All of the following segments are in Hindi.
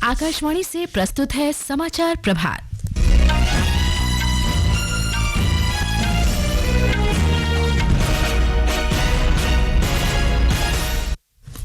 आकाशवाणी से प्रस्तुत है समाचार प्रभात।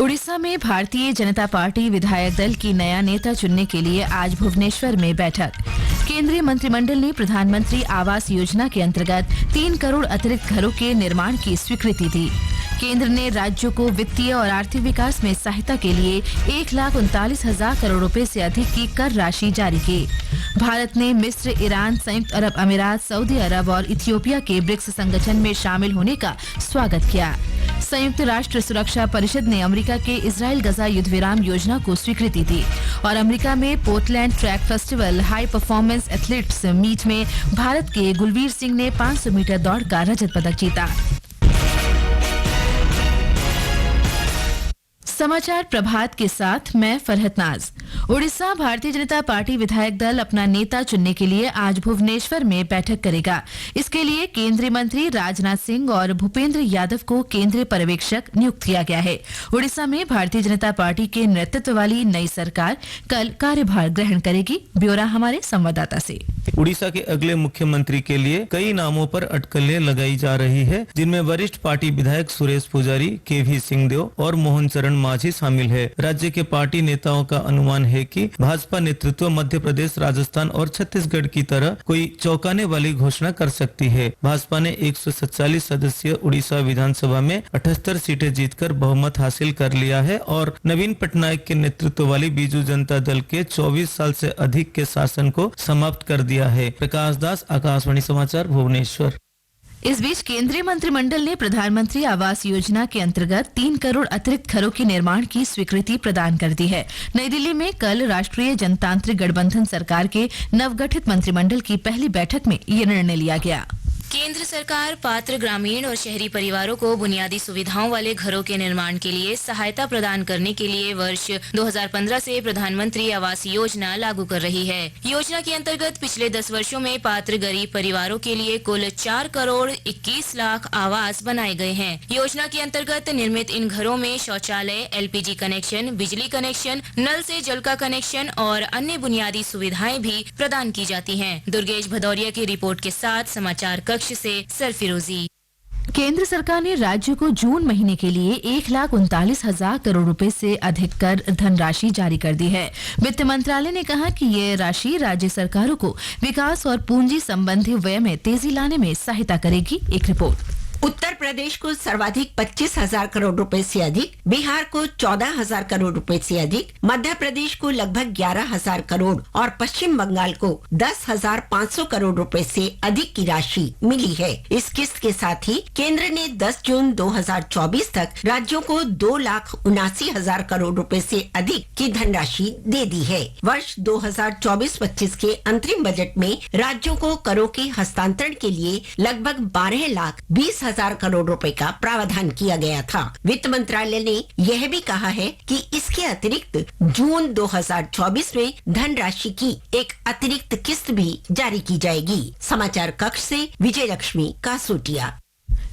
उड़ीसा में भारतीय जनता पार्टी विधायक दल की नया नेता चुनने के लिए आज भुवनेश्वर में बैठक। केंद्रीय मंत्रिमंडल ने प्रधानमंत्री आवास योजना के अंतर्गत 3 करोड़ अतिरिक्त घरों के निर्माण की स्वीकृति दी। केंद्र ने राज्यों को वित्तीय और आर्थिक विकास में सहायता के लिए 1,39,000 करोड़ रुपए से अधिक की कर राशि जारी की। भारत ने मिस्र, ईरान, संयुक्त अरब अमीरात, सऊदी अरब और इथियोपिया के ब्रिक्स संगठन में शामिल होने का स्वागत किया। संयुक्त राष्ट्र सुरक्षा परिषद ने अमेरिका के इजराइल गजा युद्ध विराम योजना को स्वीकृति दी और अमेरिका में Portland track festival high performance athletes meet में भारत के गुलवीर सिंह ने 500 मीटर दौड़ का रजत पदक जीता। समाचार प्रभात के साथ मैं फरहत नाज। उड़ीसा भारतीय जनता पार्टी विधायक दल अपना नेता चुनने के लिए आज भुवनेश्वर में बैठक करेगा। इसके लिए केंद्रीय मंत्री राजनाथ सिंह और भूपेंद्र यादव को केंद्रीय पर्यवेक्षक नियुक्त किया गया है। उड़ीसा में भारतीय जनता पार्टी के नेतृत्व वाली नई सरकार कल कार्यभार ग्रहण करेगी। ब्यौरा हमारे संवाददाता से। उड़ीसा के अगले मुख्यमंत्री के लिए कई नामों पर अटकलें लगाई जा रही है, जिनमें वरिष्ठ पार्टी विधायक सुरेश पुजारी, केवी सिंहदेव और मोहन चरण मांझी शामिल है। राज्य के पार्टी नेताओं का अनुमान है कि भाजपा नेतृत्व मध्य प्रदेश, राजस्थान और छत्तीसगढ़ की तरह कोई चौंकाने वाली घोषणा कर सकती है। भाजपा ने 147 सदस्यीय उड़ीसा विधानसभा में 78 सीटें जीतकर बहुमत हासिल कर लिया है और नवीन पटनायक के नेतृत्व वाली बीजू जनता दल के 24 साल से अधिक के शासन को समाप्त कर दिया है। प्रकाश दास, आकाशवाणी समाचार, भुवनेश्वर। इस बीच केंद्रीय मंत्रिमंडल ने प्रधानमंत्री आवास योजना के अंतर्गत 3 करोड़ अतिरिक्त घरों के निर्माण की स्वीकृति प्रदान कर दी है। नई दिल्ली में कल राष्ट्रीय जनतांत्रिक गठबंधन सरकार के नवगठित मंत्रिमंडल की पहली बैठक में ये निर्णय लिया गया। केंद्र सरकार पात्र ग्रामीण और शहरी परिवारों को बुनियादी सुविधाओं वाले घरों के निर्माण के लिए सहायता प्रदान करने के लिए वर्ष 2015 से प्रधानमंत्री आवास योजना लागू कर रही है। योजना के अंतर्गत पिछले 10 वर्षों में पात्र गरीब परिवारों के लिए कुल 4 करोड़ 21 लाख आवास बनाए गए हैं। योजना के अंतर्गत निर्मित इन घरों में शौचालय, LPG कनेक्शन, बिजली कनेक्शन, नल से जल का कनेक्शन और अन्य बुनियादी सुविधाएं भी प्रदान की जाती हैं। दुर्गेश भदौरिया की रिपोर्ट के साथ समाचार कक्ष से सरफिरोजी। केंद्र सरकार ने राज्य को जून महीने के लिए 1,39,000 करोड़ रुपए से अधिक कर धनराशि जारी कर दी है। वित्त मंत्रालय ने कहा कि ये राशि राज्य सरकारों को विकास और पूंजी संबंधी व्यय में तेजी लाने में सहायता करेगी। एक रिपोर्ट। उत्तर प्रदेश को सर्वाधिक 25,000 करोड़ रुपए से अधिक, बिहार को 14,000 करोड़ रुपए से अधिक, मध्य प्रदेश को लगभग 11,000 करोड़ और पश्चिम बंगाल को 10,500 करोड़ रुपए से अधिक की राशि मिली है। इस किस्त के साथ ही केंद्र ने 10 जून 2024 तक राज्यों को 2,79,000 करोड़ रुपए से अधिक की धनराशि दे दी है। वर्ष 2024-25 के अंतरिम बजट में राज्यों को करों के हस्तांतरण के लिए लगभग 12,20,000 करोड़ रुपए का प्रावधान किया गया था। वित्त मंत्रालय ने यह भी कहा है कि इसके अतिरिक्त जून 2024 में धनराशि की एक अतिरिक्त किस्त भी जारी की जाएगी। समाचार कक्ष से विजय लक्ष्मी कासूटिया।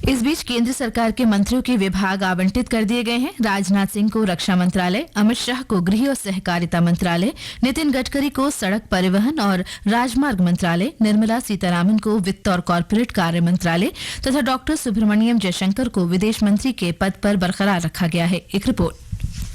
इस बीच केंद्र सरकार के मंत्रियों के विभाग आवंटित कर दिए गए हैं। राजनाथ सिंह को रक्षा मंत्रालय, अमित शाह को गृह और सहकारिता मंत्रालय, नितिन गडकरी को सड़क परिवहन और राजमार्ग मंत्रालय, निर्मला सीतारामन को वित्त और कॉर्पोरेट कार्य मंत्रालय तथा डॉक्टर सुब्रमण्यम जयशंकर को विदेश मंत्री के पद पर बरकरार रखा गया है। एक रिपोर्ट।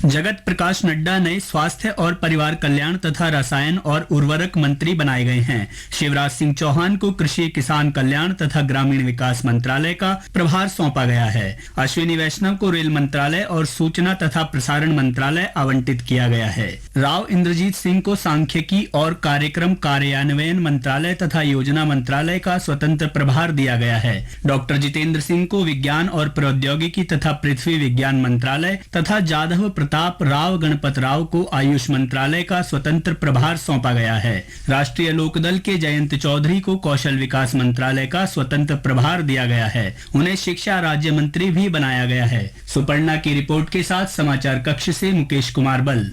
जगत प्रकाश नड्डा नए स्वास्थ्य और परिवार कल्याण तथा रसायन और उर्वरक मंत्री बनाए गए हैं। शिवराज सिंह चौहान को कृषि किसान कल्याण तथा ग्रामीण विकास मंत्रालय का प्रभार सौंपा गया है। अश्विनी वैष्णव को रेल मंत्रालय और सूचना तथा प्रसारण मंत्रालय आवंटित किया गया है। राव इंद्रजीत सिंह को सांख्यिकी और कार्यक्रम कार्यान्वयन मंत्रालय तथा योजना मंत्रालय का स्वतंत्र प्रभार दिया गया है। डॉक्टर जितेंद्र सिंह को विज्ञान और प्रौद्योगिकी तथा पृथ्वी विज्ञान मंत्रालय तथा जाधव प्रताप राव गणपत राव को आयुष मंत्रालय का स्वतंत्र प्रभार सौंपा गया है। राष्ट्रीय लोकदल के जयंत चौधरी को कौशल विकास मंत्रालय का स्वतंत्र प्रभार दिया गया है। उन्हें शिक्षा राज्य मंत्री भी बनाया गया है। सुपर्णा की रिपोर्ट के साथ समाचार कक्ष से मुकेश कुमार बल।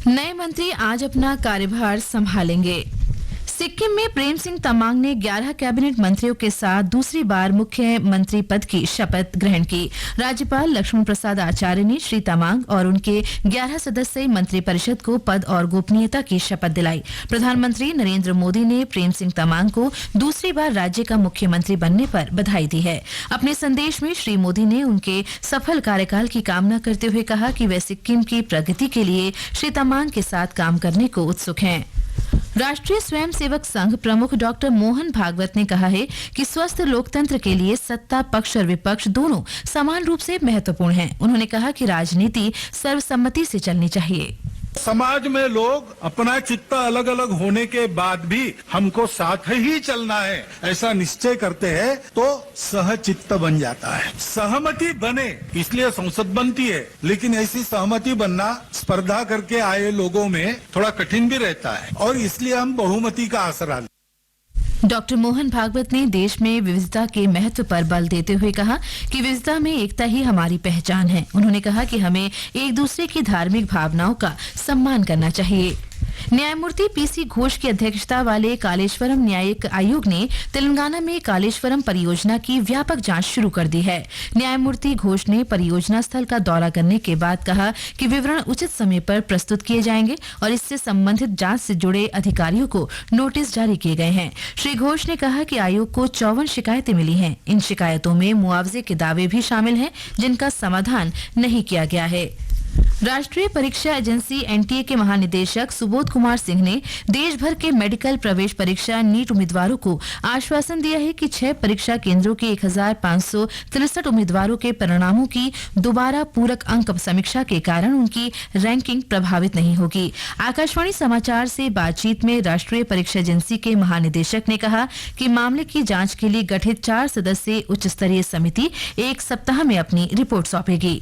नए मंत्री आज अपना कार्यभार संभालेंगे। सिक्किम में प्रेम सिंह तमांग ने 11 कैबिनेट मंत्रियों के साथ दूसरी बार मुख्यमंत्री पद की शपथ ग्रहण की। राज्यपाल लक्ष्मण प्रसाद आचार्य ने श्री तमांग और उनके 11 सदस्यीय मंत्रिपरिषद को पद और गोपनीयता की शपथ दिलाई। प्रधानमंत्री नरेंद्र मोदी ने प्रेम सिंह तमांग को दूसरी बार राज्य का मुख्यमंत्री बनने पर बधाई दी है। अपने संदेश में श्री मोदी ने उनके सफल कार्यकाल की कामना करते हुए कहा कि वे सिक्किम की प्रगति के लिए श्री तमांग के साथ काम करने को उत्सुक हैं। राष्ट्रीय स्वयंसेवक संघ प्रमुख डॉक्टर मोहन भागवत ने कहा है कि स्वस्थ लोकतंत्र के लिए सत्ता पक्ष और विपक्ष दोनों समान रूप से महत्वपूर्ण हैं। उन्होंने कहा कि राजनीति सर्वसम्मति से चलनी चाहिए। समाज में लोग अपना चित्त अलग अलग होने के बाद भी हमको साथ ही चलना है ऐसा निश्चय करते हैं तो सहचित्त बन जाता है। सहमति बने इसलिए संसद बनती है, लेकिन ऐसी सहमति बनना स्पर्धा करके आए लोगों में थोड़ा कठिन भी रहता है और इसलिए हम बहुमति का आसरा लें। डॉक्टर मोहन भागवत ने देश में विविधता के महत्व पर बल देते हुए कहा कि विविधता में एकता ही हमारी पहचान है। उन्होंने कहा कि हमें एक दूसरे की धार्मिक भावनाओं का सम्मान करना चाहिए। न्यायमूर्ति पीसी घोष की अध्यक्षता वाले कालेश्वरम न्यायिक आयोग ने तेलंगाना में कालेश्वरम परियोजना की व्यापक जांच शुरू कर दी है। न्यायमूर्ति घोष ने परियोजना स्थल का दौरा करने के बाद कहा कि विवरण उचित समय पर प्रस्तुत किए जाएंगे और इससे संबंधित जांच से जुड़े अधिकारियों को नोटिस जारी किए गए हैं। श्री घोष ने कहा कि आयोग को 54 शिकायतें मिली हैं। इन शिकायतों में मुआवजे के दावे भी शामिल हैं जिनका समाधान नहीं किया गया है। राष्ट्रीय परीक्षा एजेंसी एनटीए के महानिदेशक सुबोध कुमार सिंह ने देश भर के मेडिकल प्रवेश परीक्षा नीट उम्मीदवारों को आश्वासन दिया है कि 6 परीक्षा केंद्रों के 1563 उम्मीदवारों के परिणामों की दोबारा पूरक अंक समीक्षा के कारण उनकी रैंकिंग प्रभावित नहीं होगी। आकाशवाणी समाचार से बातचीत में राष्ट्रीय परीक्षा एजेंसी के महानिदेशक ने कहा कि मामले की जांच के लिए गठित 4 सदस्यीय उच्च स्तरीय समिति 1 सप्ताह में अपनी रिपोर्ट सौंपेगी।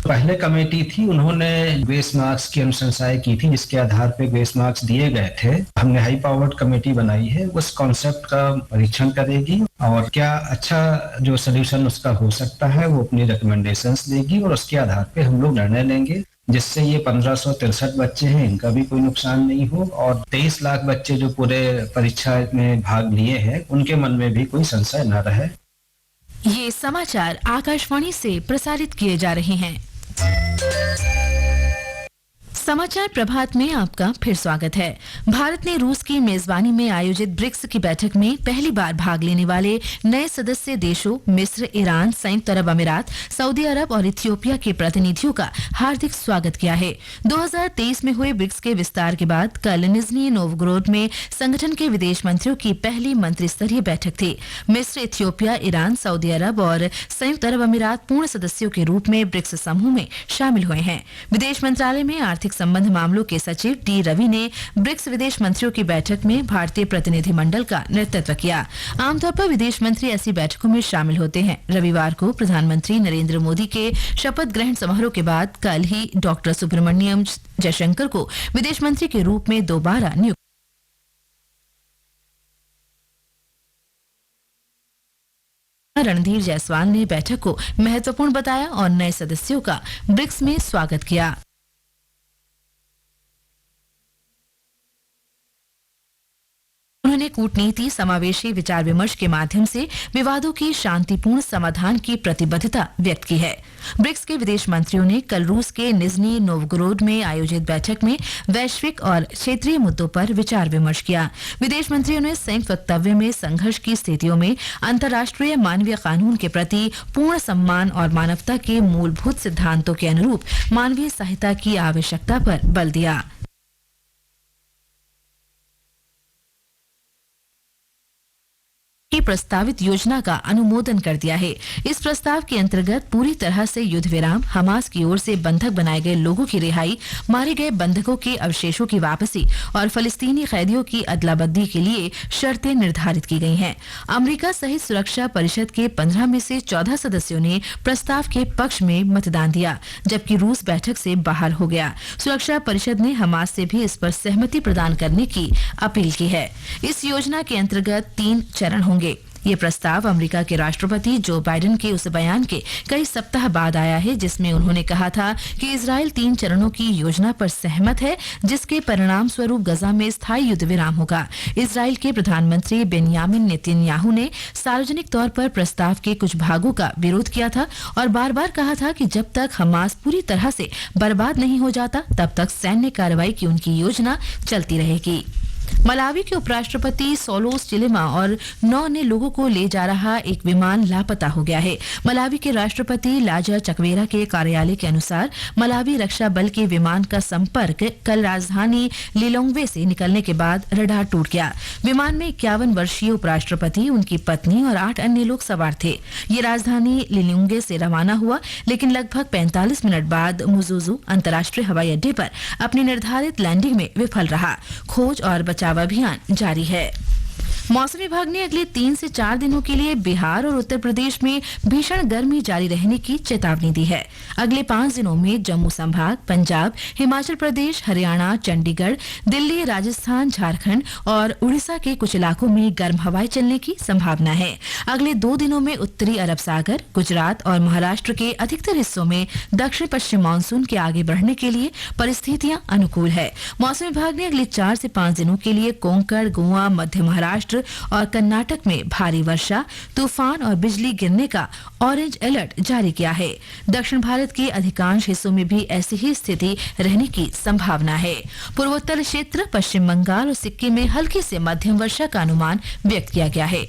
पहले कमेटी थी, उन्होंने ग्रेस मार्क्स की अनुशंसाएं की थी जिसके आधार पे ग्रेस मार्क्स दिए गए थे। हमने हाई पावर्ड कमेटी बनाई है, उस कॉन्सेप्ट का परीक्षण करेगी और क्या अच्छा जो सोल्यूशन उसका हो सकता है वो अपनी रिकमेंडेशंस देगी और उसके आधार पे हम लोग निर्णय लेंगे जिससे ये 1563 बच्चे हैं इनका भी कोई नुकसान नहीं हो और 23 लाख बच्चे जो पूरे परीक्षा में भाग लिए हैं उनके मन में भी कोई संशय न रहे। ये समाचार आकाशवाणी से प्रसारित किए जा रहे हैं। समाचार प्रभात में आपका फिर स्वागत है। भारत ने रूस की मेजबानी में आयोजित ब्रिक्स की बैठक में पहली बार भाग लेने वाले नए सदस्य देशों मिस्र, ईरान, संयुक्त अरब अमीरात, सऊदी अरब और इथियोपिया के प्रतिनिधियों का हार्दिक स्वागत किया है। 2023 में हुए ब्रिक्स के विस्तार के बाद कल निजनी नोवगोरोड में संगठन के विदेश मंत्रियों की पहली मंत्री स्तरीय बैठक थी। मिस्र, इथियोपिया, ईरान, सऊदी अरब और संयुक्त अरब अमीरात पूर्ण सदस्यों के रूप में ब्रिक्स समूह में शामिल हुए हैं। विदेश मंत्रालय में आर्थिक संबंध मामलों के सचिव टी रवि ने ब्रिक्स विदेश मंत्रियों की बैठक में भारतीय प्रतिनिधिमंडल का नेतृत्व किया। आमतौर पर विदेश मंत्री ऐसी बैठकों में शामिल होते हैं। रविवार को प्रधानमंत्री नरेंद्र मोदी के शपथ ग्रहण समारोह के बाद कल ही डॉक्टर सुब्रमण्यम जयशंकर को विदेश मंत्री के रूप में दोबारा नियुक्त। रणधीर जायसवाल ने बैठक को महत्वपूर्ण बताया और नए सदस्यों का ब्रिक्स में स्वागत किया। उन्होंने कूटनीति, समावेशी विचार विमर्श के माध्यम से विवादों की शांतिपूर्ण समाधान की प्रतिबद्धता व्यक्त की है। ब्रिक्स के विदेश मंत्रियों ने कल रूस के निजनी नोवगोरोड में आयोजित बैठक में वैश्विक और क्षेत्रीय मुद्दों पर विचार विमर्श किया। विदेश मंत्रियों ने संयुक्त वक्तव्य में संघर्ष की स्थितियों में अंतर्राष्ट्रीय मानवीय कानून के प्रति पूर्ण सम्मान और मानवता के मूलभूत सिद्धांतों के अनुरूप मानवीय सहायता की आवश्यकता पर बल दिया। की प्रस्तावित योजना का अनुमोदन कर दिया है। इस प्रस्ताव के अंतर्गत पूरी तरह से युद्ध विराम, हमास की ओर से बंधक बनाए गए लोगों की रिहाई, मारे गए बंधकों के अवशेषों की वापसी और फलस्तीनी कैदियों की अदला-बदली के लिए शर्तें निर्धारित की गई हैं। अमेरिका सहित सुरक्षा परिषद के 15 में से 14 सदस्यों ने प्रस्ताव के पक्ष में मतदान दिया, जबकि रूस बैठक से बाहर हो गया। सुरक्षा परिषद ने हमास से भी इस पर सहमति प्रदान करने की अपील की है। इस योजना के अंतर्गत 3 चरण होंगे। ये प्रस्ताव अमेरिका के राष्ट्रपति जो बाइडेन के उस बयान के कई सप्ताह बाद आया है जिसमें उन्होंने कहा था कि इजराइल 3 चरणों की योजना पर सहमत है जिसके परिणाम स्वरूप गजा में स्थायी युद्ध विराम होगा। इजराइल के प्रधानमंत्री बेंयामिन नेतन्याहू ने सार्वजनिक तौर पर प्रस्ताव के कुछ भागों का विरोध किया था और बार-बार कहा था कि जब तक हमास पूरी तरह से बर्बाद नहीं हो जाता तब तक सैन्य कार्रवाई की उनकी योजना चलती रहेगी। मलावी के उपराष्ट्रपति सोलोस चिलेमा और 9 अन्य लोगों को ले जा रहा एक विमान लापता हो गया है। मलावी के राष्ट्रपति लाजा चकवेरा के कार्यालय के अनुसार मलावी रक्षा बल के विमान का संपर्क कल राजधानी लिलोंग्वे से निकलने के बाद रडार टूट गया। विमान में 51 वर्षीय उपराष्ट्रपति, उनकी पत्नी और 8 अन्य लोग सवार थे। ये राजधानी लिलोंग्वे से रवाना हुआ लेकिन लगभग 45 मिनट बाद मुजुजू अंतर्राष्ट्रीय हवाई अड्डे पर अपनी निर्धारित लैंडिंग में विफल रहा। खोज और बचाव अभियान जारी है। मौसम विभाग ने अगले 3 से 4 दिनों के लिए बिहार और उत्तर प्रदेश में भीषण गर्मी जारी रहने की चेतावनी दी है। अगले 5 दिनों में जम्मू संभाग, पंजाब, हिमाचल प्रदेश, हरियाणा, चंडीगढ़, दिल्ली, राजस्थान, झारखंड और उड़ीसा के कुछ इलाकों में गर्म हवाएं चलने की संभावना है। अगले 2 दिनों में उत्तरी अरब सागर, गुजरात और महाराष्ट्र के अधिकतर हिस्सों में दक्षिण पश्चिम मानसून के आगे बढ़ने के लिए परिस्थितियां अनुकूल है। मौसम विभाग ने अगले 4 से 5 दिनों के लिए कोंकण, गोवा, मध्य महाराष्ट्र और कर्नाटक में भारी वर्षा, तूफान और बिजली गिरने का ऑरेंज अलर्ट जारी किया है। दक्षिण भारत के अधिकांश हिस्सों में भी ऐसी ही स्थिति रहने की संभावना है। पूर्वोत्तर क्षेत्र, पश्चिम बंगाल और सिक्किम में हल्की से मध्यम वर्षा का अनुमान व्यक्त किया गया है।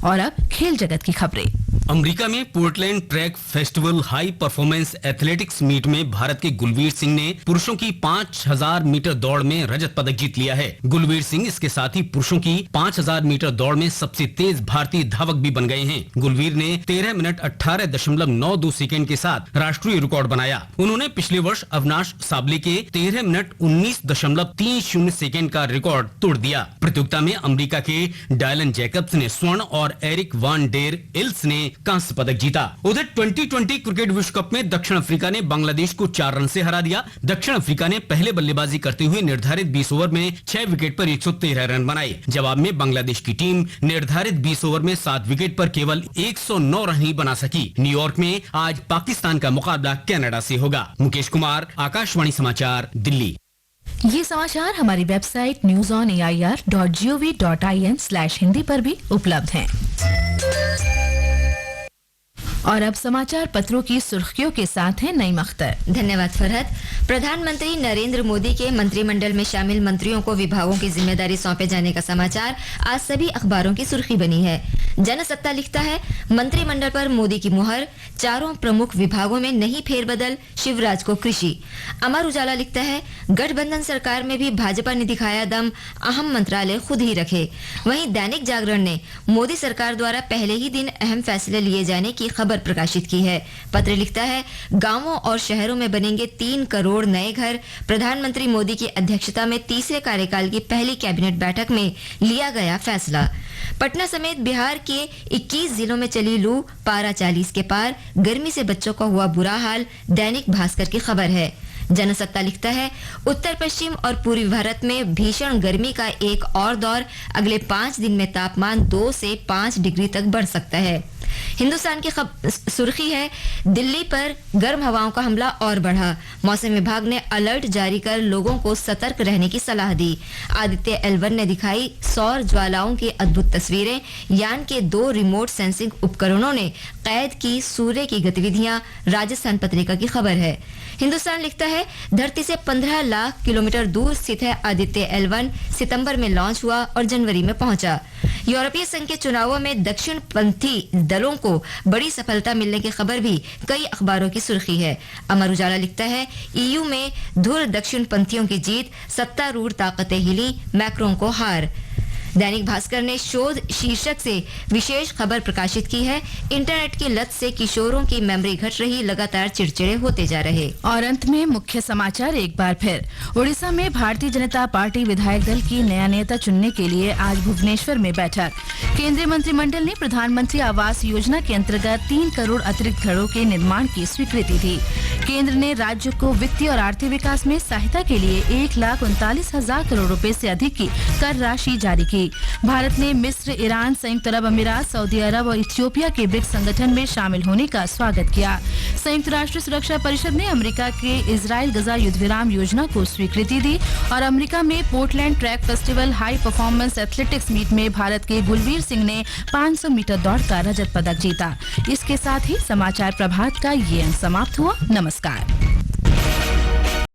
और अब खेल जगत की खबरें। अमेरिका में Portland track festival high performance athletics meet में भारत के गुलवीर सिंह ने पुरुषों की 5000 मीटर दौड़ में रजत पदक जीत लिया है। गुलवीर सिंह इसके साथ ही पुरुषों की 5000 मीटर दौड़ में सबसे तेज भारतीय धावक भी बन गए हैं। गुलवीर ने 13 मिनट 18.92 सेकेंड के साथ राष्ट्रीय रिकॉर्ड बनाया। उन्होंने पिछले वर्ष अविनाश साबले के 13 मिनट 19.30 सेकेंड का रिकॉर्ड तोड़ दिया। प्रतियोगिता में अमेरिका के डायलन जैकब्स ने स्वर्ण और एरिक वान डेर इल्स ने कांस्य पदक जीता। उधर 2020 क्रिकेट विश्व कप में दक्षिण अफ्रीका ने बांग्लादेश को 4 रन से हरा दिया। दक्षिण अफ्रीका ने पहले बल्लेबाजी करते हुए निर्धारित 20 ओवर में 6 विकेट पर 113 रन बनाए। जवाब में बांग्लादेश की टीम निर्धारित 20 ओवर में 7 विकेट पर केवल 109 रन ही बना सकी। न्यूयॉर्क में आज पाकिस्तान का मुकाबला कनाडा से होगा। मुकेश कुमार, आकाशवाणी समाचार, दिल्ली। ये समाचार हमारी वेबसाइट newsonair.gov.in/hindi पर भी उपलब्ध हैं। और अब समाचार पत्रों की सुर्खियों के साथ हैं नईम अख्तर। धन्यवाद फरहत। प्रधानमंत्री नरेंद्र मोदी के मंत्रिमंडल में शामिल मंत्रियों को विभागों की जिम्मेदारी सौंपे जाने का समाचार आज सभी अखबारों की सुर्खी बनी है। जनसत्ता लिखता है, मंत्रिमंडल पर मोदी की मुहर, 4 प्रमुख विभागों में नहीं फेरबदल, शिवराज को कृषि। अमर उजाला लिखता है, गठबंधन सरकार में भी भाजपा ने दिखाया दम, अहम मंत्रालय खुद ही रखे। वहीं दैनिक जागरण ने मोदी सरकार द्वारा पहले ही दिन अहम फैसले लिए जाने की खबर प्रकाशित की है। पत्र लिखता है, गांवों और शहरों में बनेंगे 3 करोड़ नए घर। प्रधानमंत्री मोदी की अध्यक्षता में तीसरे कार्यकाल की पहली कैबिनेट बैठक में लिया गया फैसला। पटना समेत बिहार के 21 जिलों में चली लू, पारा 40 के पार, गर्मी से बच्चों का हुआ बुरा हाल। दैनिक भास्कर की खबर है। जनसत्ता लिखता है, उत्तर पश्चिम और पूर्वी भारत में भीषण गर्मी का एक और दौर, अगले 5 दिन में तापमान 2 से 5 डिग्री तक बढ़ सकता है। हिंदुस्तान की सुर्खी है, दिल्ली पर गर्म हवाओं का हमला और बढ़ा। मौसम विभाग ने अलर्ट जारी कर लोगों को सतर्क रहने की सलाह दी। आदित्य L1 ने दिखाई सौर ज्वालाओं की अद्भुत तस्वीरें। यान के 2 रिमोट सेंसिंग उपकरणों ने कैद की सूर्य की गतिविधियां। राजस्थान पत्रिका की खबर है। हिंदुस्तान लिखता है, धरती से 15 लाख किलोमीटर दूर स्थित है आदित्य L1, सितंबर में लॉन्च हुआ और जनवरी में पहुंचा। यूरोपीय संघ के चुनावों में दक्षिणपंथी दलों को बड़ी सफलता मिलने की खबर भी कई अखबारों की सुर्खी है। अमर उजाला लिखता है, EU में धुर दक्षिणपंथियों की जीत, सत्तारूढ़ ताकतें हिली, मैक्रों को हार। दैनिक भास्कर ने शोध शीर्षक से विशेष खबर प्रकाशित की है। इंटरनेट की लत से किशोरों की मेमोरी घट रही, लगातार चिड़चिड़े होते जा रहे। और अंत में मुख्य समाचार एक बार फिर। उड़ीसा में भारतीय जनता पार्टी विधायक दल की नया नेता चुनने के लिए आज भुवनेश्वर में बैठक। केंद्रीय मंत्रिमंडल ने प्रधानमंत्री आवास योजना के अंतर्गत 3 करोड़ अतिरिक्त घरों के निर्माण की स्वीकृति दी। केंद्र ने राज्य को वित्तीय और आर्थिक विकास में सहायता के लिए 1,39,000 करोड़ रुपए से अधिक की कर राशि जारी की। भारत ने मिस्र, ईरान, संयुक्त अरब अमीरात, सऊदी अरब और इथियोपिया के ब्रिक्स संगठन में शामिल होने का स्वागत किया। संयुक्त राष्ट्र सुरक्षा परिषद ने अमेरिका के इजराइल गजा युद्ध विराम योजना को स्वीकृति दी और अमेरिका में Portland track festival high performance athletics meet में भारत के गुलवीर सिंह ने 500 मीटर दौड़ का रजत पदक जीता। इसके साथ ही समाचार प्रभात का ये अंक समाप्त हुआ। नमस्कार।